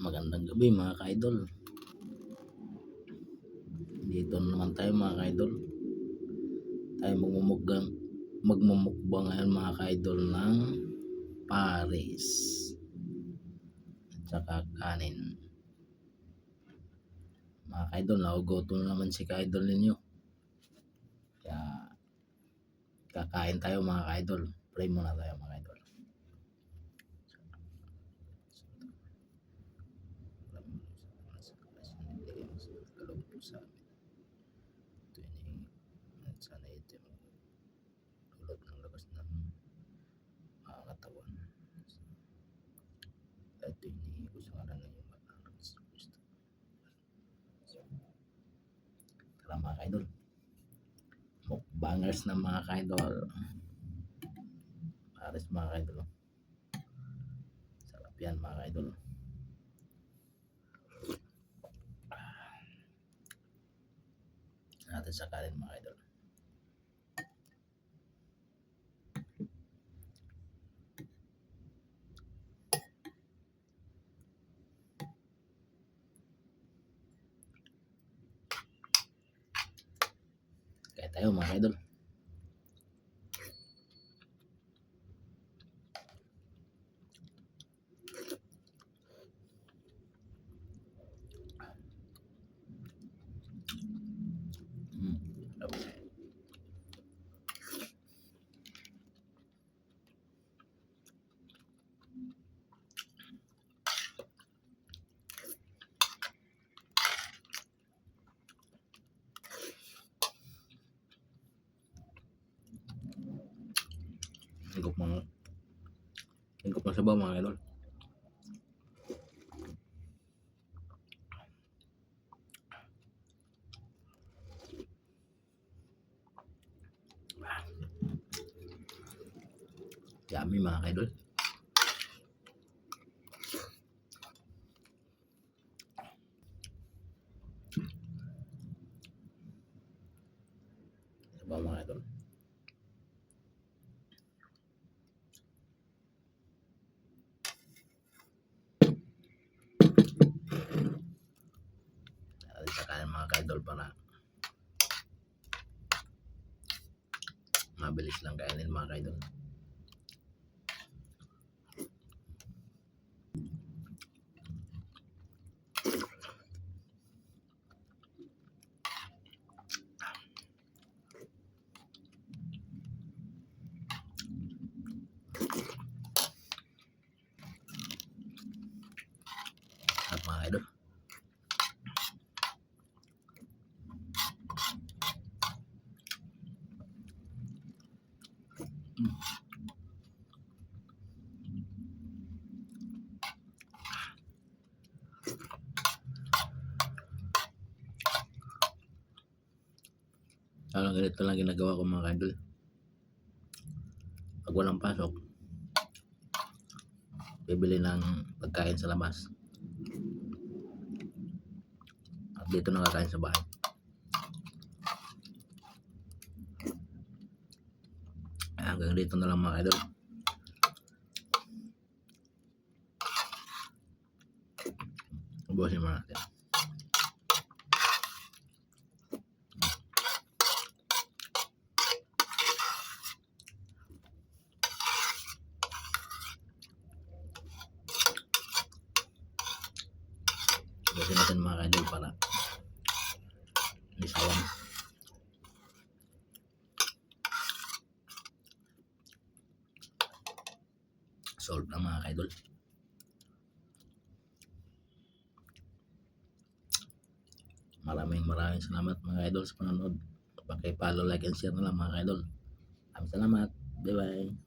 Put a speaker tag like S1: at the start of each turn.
S1: Magandang gabi mga ka-idol. Dito na naman tayo mga ka-idol. Tayo magmumukbang ngayon mga ka-idol ng pares at saka kanin. Mga ka-idol, nagugutom naman si ka-idol ninyo. Kaya kakain tayo mga ka-idol. Pray muna tayo mga ka-idol. Sana ito tulad ng labas ng mga katawan. Ito hinihingi ko sa ngalan ng iyong banal na Kristo. Tara mga ka-idol. Mukbangers na mga ka-idol. Pares mga ka-idol. Sarap yan mga ka-idol. Natin sa kanin mga ka-idol. Kaya tayo mga ka-idol. Hingkop ng sabaw mga ka-idol. Yummy mga ka-idol. Sabaw mga ka-idol. Sa kanin mga ka-idol para mabilis lang kainin mga ka-idol. At mga ka-idol. Ganito lang ginagawa ko mga ka-idol. Pag walang pasok, bibili ng pagkain sa labas. At dito nakakain sa bahay. Hanggang dito na lang mga ka-idol. Ubusin mo natin. Ubusin natin mga ka-idol para hindi sayang. Solve lang mga ka-idol. Maraming salamat mga ka-idol sa panonood. Paki-follow, like, and share na lang mga ka-idol. Salamat. Bye bye.